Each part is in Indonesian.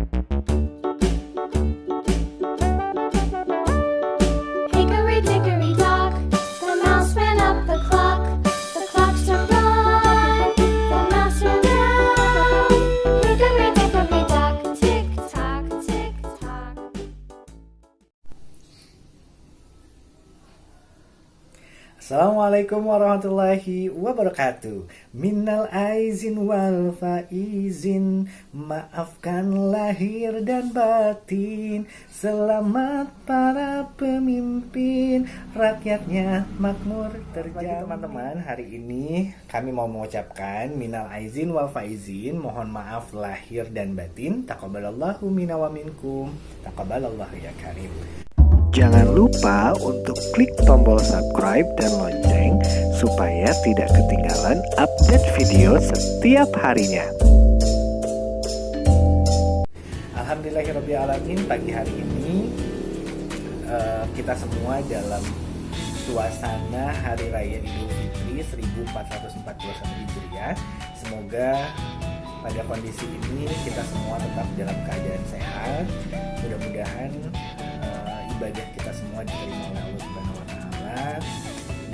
Hickory dickory dock, the mouse ran up the clock. The clock struck one, the mouse ran down. Hickory dickory dock, tick tock, tick tock. Assalamualaikum warahmatullahi wabarakatuh. Minnal aizin wal faizin, maafkan lahir dan batin. Selamat para pemimpin, rakyatnya makmur terjamin. Teman-teman, hari ini kami mau mengucapkan minnal aizin wal faizin, mohon maaf lahir dan batin. Taqabbalallahu minna wa minkum. Taqabbalallahu ya karim. Jangan lupa untuk klik tombol subscribe dan lonceng supaya tidak ketinggalan update video setiap harinya. Alhamdulillahirrabbilalamin, pagi hari ini kita semua dalam suasana Hari Raya Idul Fitri 1441 Hijriah. Semoga pada kondisi ini kita semua tetap dalam keadaan sehat. Mudah-mudahan ibadah kita semua diterima oleh Allah Subhanahu wa taala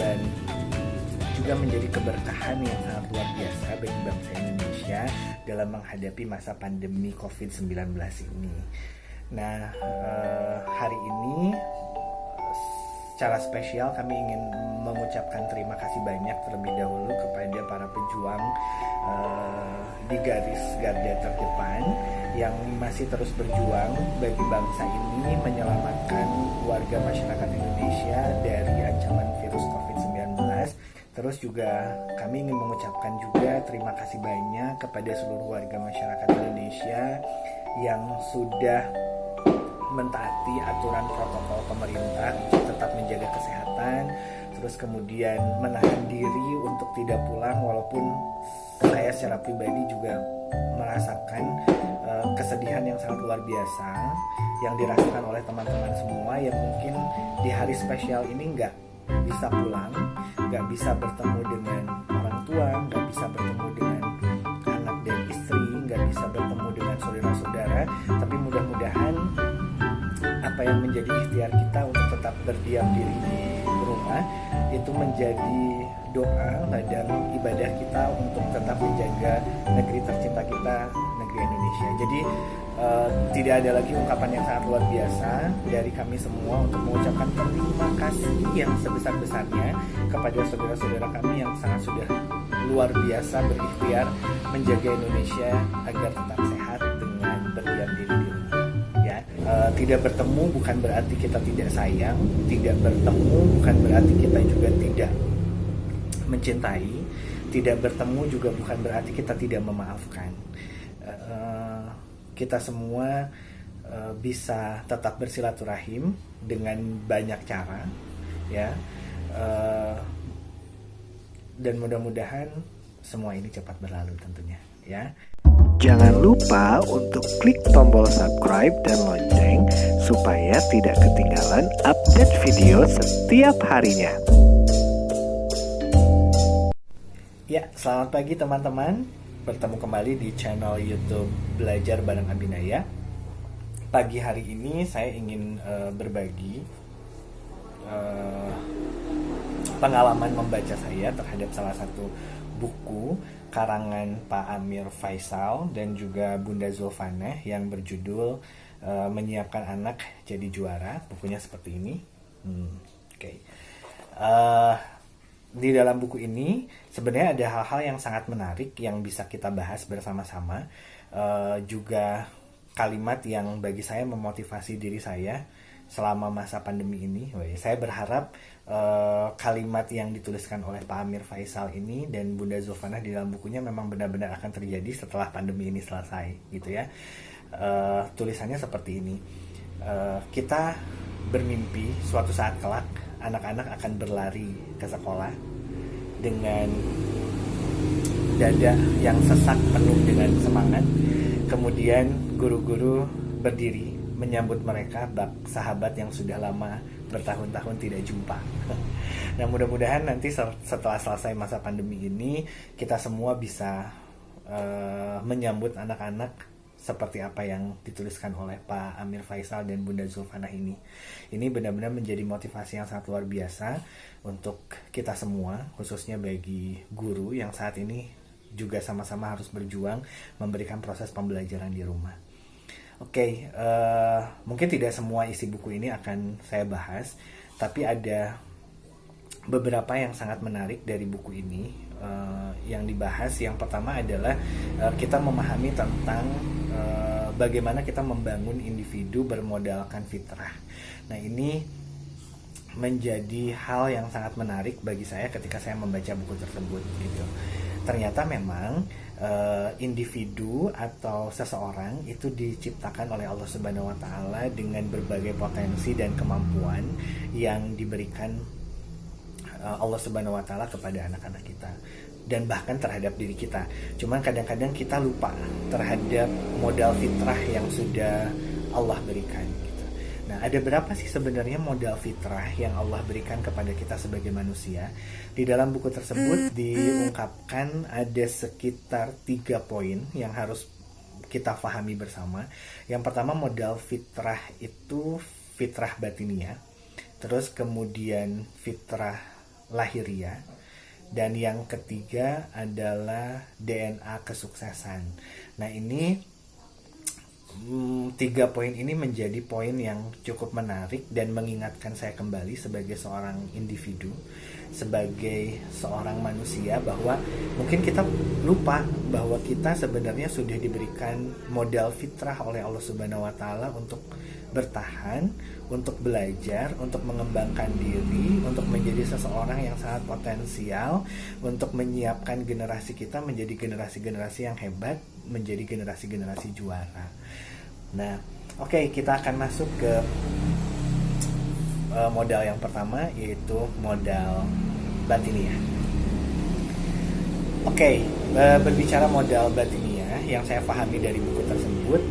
dan juga menjadi keberkahan yang sangat luar biasa bagi bangsa Indonesia dalam menghadapi masa pandemi COVID-19 ini. Nah, hari ini secara spesial kami ingin mengucapkan terima kasih banyak terlebih dahulu kepada para pejuang di garis garda terdepan yang masih terus berjuang bagi bangsa ini menyelamatkan warga masyarakat Indonesia dari ancaman virus COVID-19. Terus juga kami ingin mengucapkan juga terima kasih banyak kepada seluruh warga masyarakat Indonesia yang sudah mentaati aturan protokol pemerintah untuk tetap menjaga kesehatan, terus kemudian menahan diri untuk tidak pulang, walaupun saya secara pribadi juga merasakan kesedihan yang sangat luar biasa yang dirasakan oleh teman-teman semua yang mungkin di hari spesial ini nggak bisa pulang, nggak bisa bertemu dengan orang tua, nggak bisa bertemu dengan anak dan istri, nggak bisa bertemu dengan saudara-saudara, tapi mudah-mudahan apa yang menjadi ikhtiar kita untuk tetap berdiam diri di rumah itu menjadi doa ladang ibadah kita untuk tetap menjaga negeri tercinta kita, negeri Indonesia. Jadi tidak ada lagi ungkapan yang sangat luar biasa dari kami semua untuk mengucapkan terima kasih yang sebesar-besarnya kepada saudara-saudara kami yang sangat sudah luar biasa berikhtiar menjaga Indonesia agar tetap sehat dengan berdiam diri di rumah. Tidak bertemu bukan berarti kita tidak sayang, tidak bertemu bukan berarti kita juga tidak mencintai, tidak bertemu juga bukan berarti kita tidak memaafkan. Kita semua bisa tetap bersilaturahim dengan banyak cara, ya, dan mudah-mudahan semua ini cepat berlalu tentunya, ya. Jangan lupa untuk klik tombol subscribe dan lonceng supaya tidak ketinggalan update video setiap harinya. Ya, selamat pagi teman-teman. Bertemu kembali di channel YouTube Belajar Bareng Abinaya. Pagi hari ini saya ingin berbagi pengalaman membaca saya terhadap salah satu buku karangan Pak Amir Faisal dan juga Bunda Zulfanah yang berjudul Menyiapkan Anak Jadi Juara. Bukunya seperti ini. Oke. Di dalam buku ini sebenarnya ada hal-hal yang sangat menarik yang bisa kita bahas bersama-sama. Juga kalimat yang bagi saya memotivasi diri saya selama masa pandemi ini. Saya berharap kalimat yang dituliskan oleh Pak Amir Faisal ini dan Bunda Zulfanah di dalam bukunya memang benar-benar akan terjadi setelah pandemi ini selesai, gitu ya. Tulisannya seperti ini. Kita bermimpi suatu saat kelak anak-anak akan berlari ke sekolah dengan dada yang sesak penuh dengan semangat. Kemudian guru-guru berdiri menyambut mereka bak sahabat yang sudah lama bertahun-tahun tidak jumpa. Nah, mudah-mudahan nanti setelah selesai masa pandemi ini kita semua bisa menyambut anak-anak seperti apa yang dituliskan oleh Pak Amir Faisal dan Bunda Zulfanah ini. Ini benar-benar menjadi motivasi yang sangat luar biasa untuk kita semua, khususnya bagi guru yang saat ini juga sama-sama harus berjuang memberikan proses pembelajaran di rumah. Oke, mungkin tidak semua isi buku ini akan saya bahas, tapi ada beberapa yang sangat menarik dari buku ini yang dibahas. Yang pertama adalah kita memahami tentang bagaimana kita membangun individu bermodalkan fitrah. Nah, ini menjadi hal yang sangat menarik bagi saya ketika saya membaca buku tersebut gitu. Ternyata memang individu atau seseorang itu diciptakan oleh Allah Subhanahu wa taala dengan berbagai potensi dan kemampuan yang diberikan Allah Subhanahu wa taala kepada anak-anak kita dan bahkan terhadap diri kita. Cuman kadang-kadang kita lupa terhadap modal fitrah yang sudah Allah berikan gitu. Nah, ada berapa sih sebenarnya modal fitrah yang Allah berikan kepada kita sebagai manusia? Di dalam buku tersebut diungkapkan ada sekitar 3 poin yang harus kita pahami bersama. Yang pertama, modal fitrah itu fitrah batiniah. Terus kemudian fitrah lahiriah, dan yang ketiga adalah DNA kesuksesan. Nah, ini 3 poin ini menjadi poin yang cukup menarik dan mengingatkan saya kembali sebagai seorang individu, sebagai seorang manusia, bahwa mungkin kita lupa bahwa kita sebenarnya sudah diberikan modal fitrah oleh Allah Subhanahu wa taala untuk bertahan, untuk belajar, untuk mengembangkan diri, untuk menjadi seseorang yang sangat potensial, untuk menyiapkan generasi kita menjadi generasi-generasi yang hebat, menjadi generasi-generasi juara. Nah, oke, kita akan masuk ke modal yang pertama, yaitu modal batiniah. Oke, berbicara modal batiniah yang saya pahami dari buku tersebut,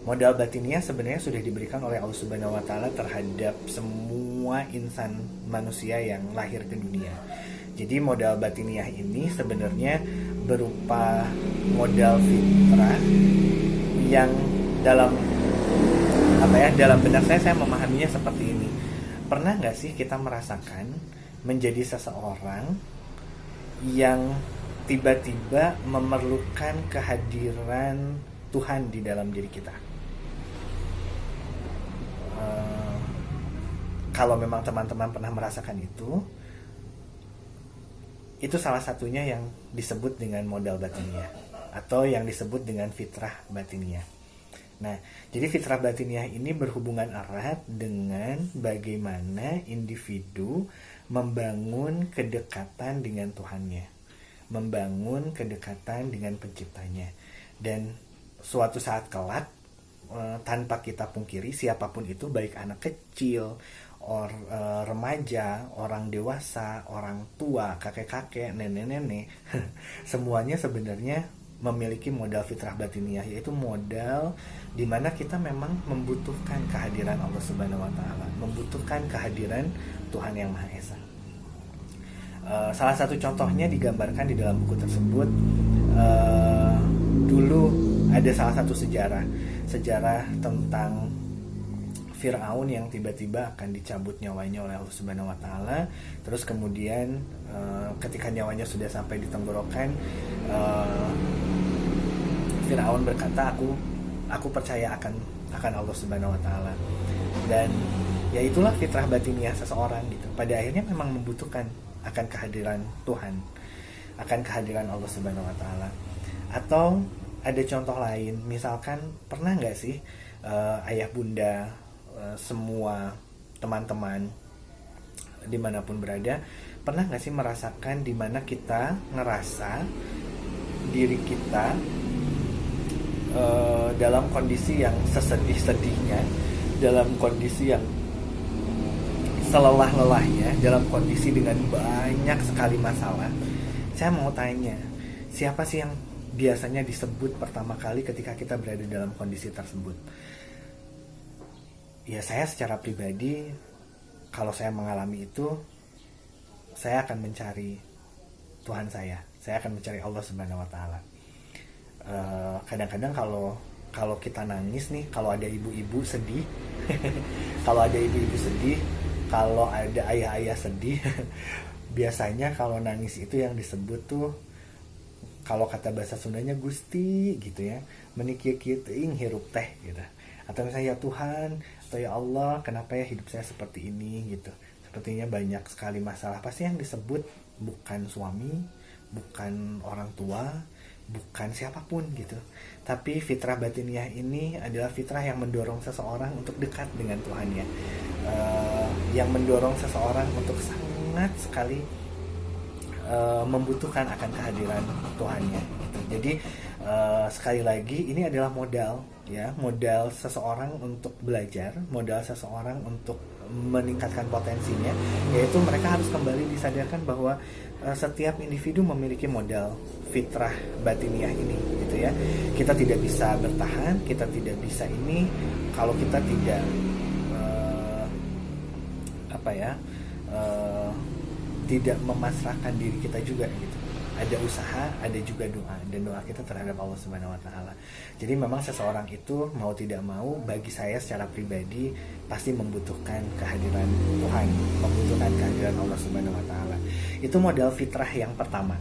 modal batiniah sebenarnya sudah diberikan oleh Allah Subhanahu wa taala terhadap semua insan manusia yang lahir ke dunia. Jadi modal batiniah ini sebenarnya berupa modal fitrah yang dalam benak saya memahaminya seperti ini. Pernah nggak sih kita merasakan menjadi seseorang yang tiba-tiba memerlukan kehadiran Tuhan di dalam diri kita? Kalau memang teman-teman pernah merasakan itu salah satunya yang disebut dengan modal batiniah atau yang disebut dengan fitrah batiniah. Nah, jadi fitrah batiniah ini berhubungan erat dengan bagaimana individu membangun kedekatan dengan Tuhannya, membangun kedekatan dengan penciptanya. Dan suatu saat kelak, tanpa kita pungkiri, siapapun itu, baik anak kecil, remaja, orang dewasa, orang tua, kakek-kakek, nenek-nenek, semuanya sebenarnya memiliki modal fitrah batiniah, yaitu modal di mana kita memang membutuhkan kehadiran Allah Subhanahu wa taala, membutuhkan kehadiran Tuhan Yang Maha Esa. Salah satu contohnya digambarkan di dalam buku tersebut. Dulu ada salah satu sejarah tentang Fir'aun yang tiba-tiba akan dicabut nyawanya oleh Allah Subhanahu wa taala. Terus kemudian ketika nyawanya sudah sampai di tenggorokan, Fir'aun berkata, aku percaya akan Allah Subhanahu wa taala. Dan ya itulah fitrah batiniah seseorang gitu. Pada akhirnya memang membutuhkan akan kehadiran Tuhan, akan kehadiran Allah Subhanahu wa taala. Atau ada contoh lain, misalkan pernah nggak sih ayah bunda, semua teman-teman dimanapun berada, pernah nggak sih merasakan dimana kita ngerasa diri kita dalam kondisi yang sesedih-sedihnya, dalam kondisi yang selelah-lelahnya, dalam kondisi dengan banyak sekali masalah. Saya mau tanya, siapa sih yang biasanya disebut pertama kali ketika kita berada dalam kondisi tersebut? Ya, saya secara pribadi, kalau saya mengalami itu, saya akan mencari Tuhan saya akan mencari Allah Subhanahu wa taala. Kadang-kadang kalau kita nangis nih, kalau ada ibu-ibu sedih, kalau ada ibu-ibu sedih, kalau ada ayah-ayah sedih, biasanya kalau nangis itu yang disebut tuh, kalau kata bahasa Sundanya Gusti gitu ya, menikih teuing hirup teh gitu. Atau misalnya ya Tuhan atau ya Allah, kenapa ya hidup saya seperti ini gitu. Sepertinya banyak sekali masalah. Pasti yang disebut bukan suami, bukan orang tua, bukan siapapun gitu. Tapi fitrah batiniah ini adalah fitrah yang mendorong seseorang untuk dekat dengan Tuhannya. Yang mendorong seseorang untuk sangat sekali membutuhkan akan kehadiran Tuhannya gitu. Jadi sekali lagi ini adalah modal ya, modal seseorang untuk belajar, modal seseorang untuk meningkatkan potensinya, yaitu mereka harus kembali disadarkan bahwa setiap individu memiliki modal fitrah batiniah ini gitu ya. Kita tidak bisa bertahan, kita tidak bisa ini kalau kita tidak tidak memasrahkan diri kita juga gitu. Ada usaha, ada juga doa, dan doa kita terhadap Allah Subhanahu wa taala. Jadi memang seseorang itu mau tidak mau, bagi saya secara pribadi pasti membutuhkan kehadiran Tuhan, membutuhkan kehadiran Allah Subhanahu wa taala. Itu modal fitrah yang pertama.